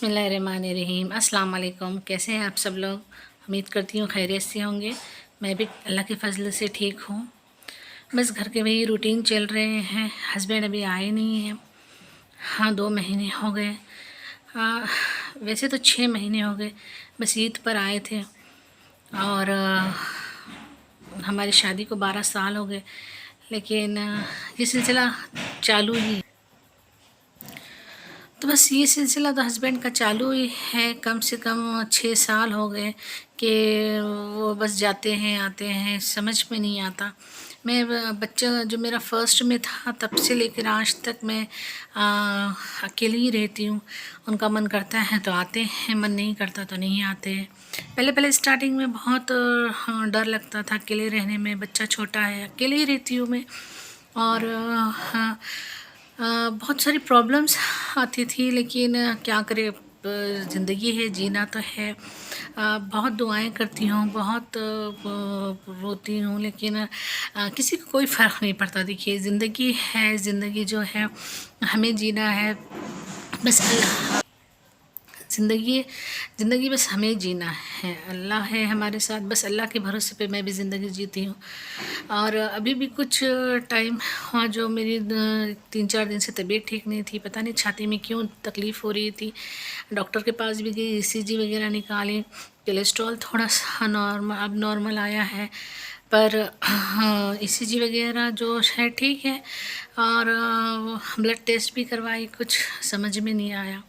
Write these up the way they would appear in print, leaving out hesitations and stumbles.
बिस्मिल्लाहिर्रहमानिर्रहीम। अस्सलाम वालेकुम। कैसे हैं आप सब लोग? उम्मीद करती हूँ खैरियत से होंगे। मैं भी अल्लाह के फजल से ठीक हूँ। बस घर के वही रूटीन चल रहे हैं। हस्बैंड अभी आए नहीं हैं। हाँ, 2 महीने हो गए। वैसे तो 6 महीने हो गए। बस ईद पर आए थे और हमारी शादी को 12 साल हो गए, लेकिन ये सिलसिला चालू ही। तो बस ये सिलसिला तो हस्बैंड का चालू ही है। कम से कम 6 साल हो गए कि वो बस जाते हैं आते हैं, समझ में नहीं आता। मैं बच्चा जो मेरा फर्स्ट में था तब से लेकर आज तक मैं अकेली ही रहती हूँ। उनका मन करता है तो आते हैं, मन नहीं करता तो नहीं आते हैं। पहले पहले स्टार्टिंग में बहुत डर लगता था अकेले रहने में। बच्चा छोटा है, अकेले ही रहती हूँ मैं। और बहुत सारी प्रॉब्लम्स आती थी, लेकिन क्या करें, ज़िंदगी है, जीना तो है। बहुत दुआएं करती हूँ, बहुत रोती हूँ, लेकिन किसी को कोई फ़र्क नहीं पड़ता। देखिए, ज़िंदगी है, ज़िंदगी जो है हमें जीना है। बस अल्लाह ज़िंदगी ज़िंदगी बस हमें जीना है। अल्लाह है हमारे साथ, बस अल्लाह के भरोसे पे मैं भी ज़िंदगी जीती हूँ। और अभी भी कुछ टाइम हुआ जो मेरी 3-4 दिन से तबीयत ठीक नहीं थी। पता नहीं छाती में क्यों तकलीफ़ हो रही थी। डॉक्टर के पास भी गई, ईसीजी वगैरह निकाली। कोलेस्ट्रॉल थोड़ा सा अब नॉर्मल आया है, पर ईसीजी वगैरह जो है ठीक है। और ब्लड टेस्ट भी करवाई, कुछ समझ में नहीं आया।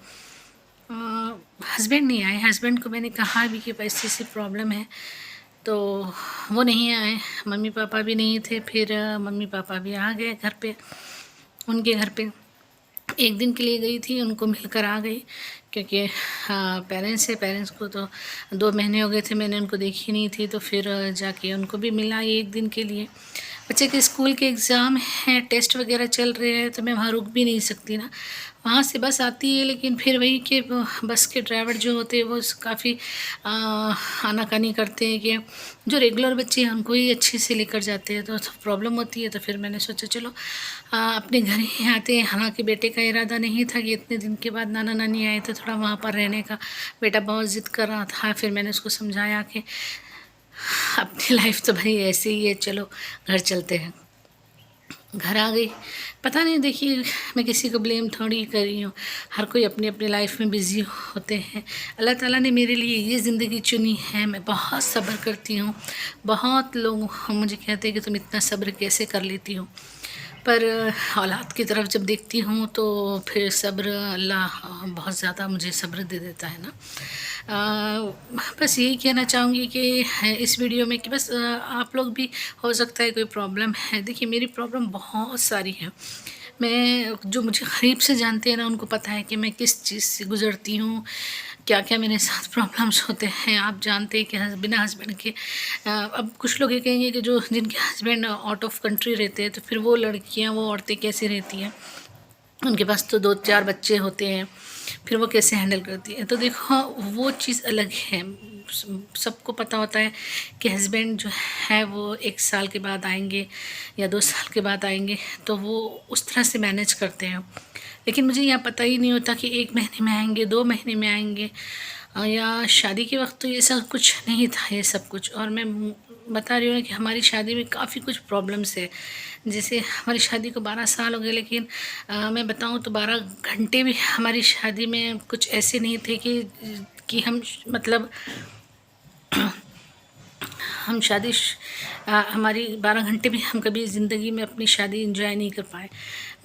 हस्बैंड नहीं आए। हस्बैंड को मैंने कहा भी कि ऐसी ऐसी प्रॉब्लम है, तो वो नहीं आए। मम्मी पापा भी नहीं थे। फिर मम्मी पापा भी आ गए घर पे, उनके घर पे 1 दिन के लिए गई थी, उनको मिलकर आ गई। क्योंकि पेरेंट्स है, पेरेंट्स को तो 2 महीने हो गए थे मैंने उनको देखी नहीं थी, तो फिर जाके उनको भी मिला 1 दिन के लिए। बच्चे के स्कूल के एग्ज़ाम हैं, टेस्ट वगैरह चल रहे हैं, तो मैं वहाँ रुक भी नहीं सकती ना। वहाँ से बस आती है, लेकिन फिर वही कि बस के ड्राइवर जो होते हैं वो काफ़ी आनाकानी करते हैं कि जो रेगुलर बच्चे हैं उनको ही अच्छे से लेकर जाते हैं, तो प्रॉब्लम होती है। तो फिर मैंने सोचा चलो अपने घर ही आते हैं। हालांकि बेटे का इरादा नहीं था कि इतने दिन के बाद नाना नानी आए तो थोड़ा वहाँ पर रहने का। बेटा बहुत ज़िद कर रहा था। फिर मैंने उसको समझाया कि अपनी लाइफ तो भाई ऐसे ही है, चलो घर चलते हैं। घर आ गई। पता नहीं, देखिए, मैं किसी को ब्लेम थोड़ी कर रही हूँ। हर कोई अपनी अपनी लाइफ में बिज़ी होते हैं। अल्लाह ताला ने मेरे लिए ये ज़िंदगी चुनी है। मैं बहुत सब्र करती हूँ। बहुत लोग मुझे कहते हैं कि तुम इतना सब्र कैसे कर लेती हो, पर औलाद की तरफ जब देखती हूँ तो फिर सब्र, अल्लाह बहुत ज़्यादा मुझे सब्र दे देता है ना। बस यही कहना चाहूँगी कि इस वीडियो में कि बस आप लोग भी, हो सकता है कोई प्रॉब्लम है। देखिए, मेरी प्रॉब्लम बहुत सारी है। मैं, जो मुझे करीब से जानते हैं ना, उनको पता है कि मैं किस चीज़ से गुज़रती हूँ, क्या क्या मेरे साथ प्रॉब्लम्स होते हैं। आप जानते हैं कि बिना हस्बैंड के अब कुछ लोग ये कहेंगे कि जो जिनके हस्बैंड आउट ऑफ कंट्री रहते हैं, तो फिर वो लड़कियां, वो औरतें कैसे रहती हैं, उनके पास तो 2-4 बच्चे होते हैं, फिर वो कैसे हैंडल करती हैं। तो देखो, वो चीज़ अलग है। सबको पता होता है कि हस्बैंड जो है वो 1 साल के बाद आएंगे या 2 साल के बाद आएंगे, तो वो उस तरह से मैनेज करते हैं। लेकिन मुझे यहाँ पता ही नहीं होता कि 1 महीने में आएंगे, 2 महीने में आएंगे, या शादी के वक्त तो ये सब कुछ नहीं था, ये सब कुछ। और मैं बता रही हूँ कि हमारी शादी में काफ़ी कुछ प्रॉब्लम्स है। जैसे हमारी शादी को 12 साल हो गए, लेकिन मैं बताऊँ तो 12 घंटे भी हमारी शादी में कुछ ऐसे नहीं थे कि हम मतलब हम हमारी 12 घंटे भी हम कभी ज़िंदगी में अपनी शादी एंजॉय नहीं कर पाए।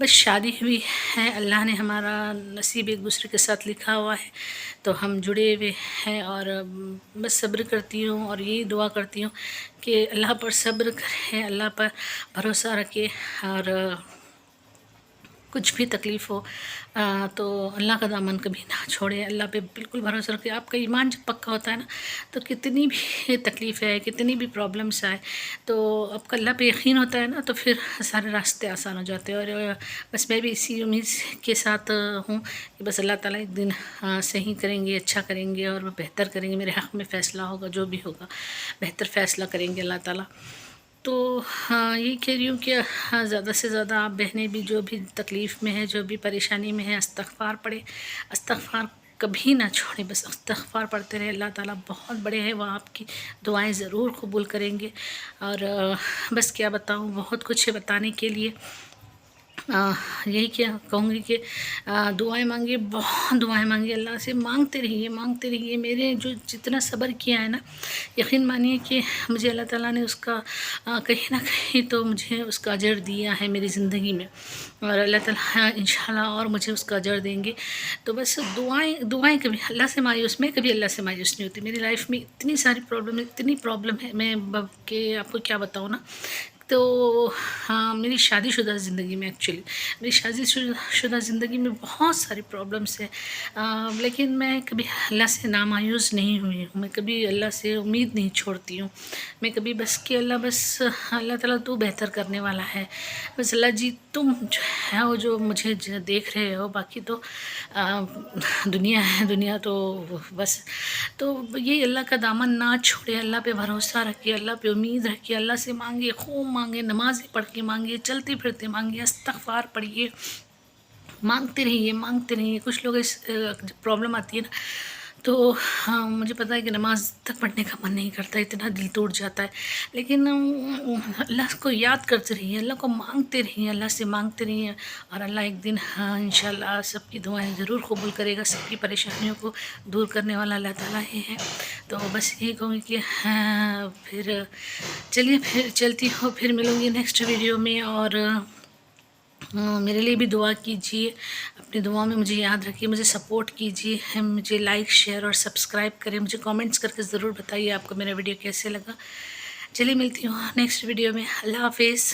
बस शादी हुई है, अल्लाह ने हमारा नसीब एक दूसरे के साथ लिखा हुआ है, तो हम जुड़े हुए हैं। और बस सब्र करती हूँ और यही दुआ करती हूँ कि अल्लाह पर सब्र करें, अल्लाह पर भरोसा रखें। और कुछ भी तकलीफ़ हो तो अल्लाह का दामन कभी ना छोड़े, अल्लाह पे बिल्कुल भरोसा रखें। आपका ईमान जब पक्का होता है ना, तो कितनी भी तकलीफ़ है, कितनी भी प्रॉब्लम्स आए, तो आपका अल्लाह पे यकीन होता है ना, तो फिर सारे रास्ते आसान हो जाते हैं। और बस मैं भी इसी उम्मीद के साथ हूँ कि बस अल्लाह ताला एक दिन सही करेंगे, अच्छा करेंगे और बेहतर करेंगे। मेरे हक़ में फ़ैसला होगा, जो भी होगा बेहतर फ़ैसला करेंगे अल्लाह ताला। तो हाँ, यही कह रही हूँ कि हाँ, ज़्यादा से ज़्यादा आप बहनें भी जो भी तकलीफ़ में है, जो भी परेशानी में है, इस्तग़फ़ार पढ़े। इस्तग़फ़ार कभी ना छोड़ें, बस इस्तग़फ़ार पढ़ते रहें। अल्लाह ताला बहुत बड़े हैं, वो आपकी दुआएं ज़रूर कबूल करेंगे। और बस क्या बताऊँ, बहुत कुछ है बताने के लिए। यही क्या कहूँगी कि दुआएं मांगिए, बहुत दुआएं मांगिए, अल्लाह से मांगते रहिए, मांगते रहिए। मेरे जो जितना सब्र किया है ना, यकीन मानिए कि मुझे अल्लाह ताला ने उसका कहीं ना कहीं तो मुझे उसका अजर दिया है मेरी ज़िंदगी में, और अल्लाह ताला इंशाल्लाह और मुझे उसका अजर देंगे। तो बस दुआएं दुआएं, कभी अल्लाह से मायूस, मैं कभी अल्लाह से मायूस नहीं होती। मेरी लाइफ में इतनी सारी प्रॉब्लम है, इतनी प्रॉब्लम है, मैं के आपको क्या बताऊँ ना। तो हाँ, मेरी शादीशुदा ज़िंदगी में, एक्चुअली मेरी शादीशुदा ज़िंदगी में बहुत सारी प्रॉब्लम्स हैं, लेकिन मैं कभी अल्लाह से नामायूस नहीं हुई हूँ। मैं कभी अल्लाह से उम्मीद नहीं छोड़ती हूँ। मैं कभी बस कि अल्लाह, बस अल्लाह ताला तू बेहतर करने वाला है, बस अल्लाह जी तुम जो है वो जो मुझे देख रहे हो, बाकी तो दुनिया है, दुनिया तो बस। तो ये अल्लाह का दामन ना छोड़े, अल्लाह पे भरोसा रखिए, अल्लाह पे उम्मीद रखिए, अल्लाह से मांगिए, खूब मांगे, नमाज़ें पढ़ के मांगिए, चलते फिरते मांगिए, इस्तग़फ़ार पढ़िए, मांगते रहिए, मांगते रहिए। कुछ लोग इस प्रॉब्लम आती है ना, तो हाँ, मुझे पता है कि नमाज़ तक पढ़ने का मन नहीं करता, इतना दिल टूट जाता है, लेकिन अल्लाह को याद करते रहिए, अल्लाह को मांगते रहिए, अल्लाह से मांगते रहिए, और अल्लाह एक दिन हाँ इंशाल्लाह सबकी दुआएं ज़रूर कबूल करेगा। सबकी परेशानियों को दूर करने वाला अल्लाह ताला ही है। तो बस यही कहूँगी कि हाँ, फिर चलिए, फिर चलती हूँ, फिर मिलूँगी नेक्स्ट वीडियो में। और मेरे लिए भी दुआ कीजिए, अपनी दुआ में मुझे याद रखिए, मुझे सपोर्ट कीजिए, मुझे लाइक, शेयर और सब्सक्राइब करें, मुझे कमेंट्स करके ज़रूर बताइए आपको मेरा वीडियो कैसे लगा। चलिए मिलती हूँ नेक्स्ट वीडियो में। अल्लाह हाफिज़।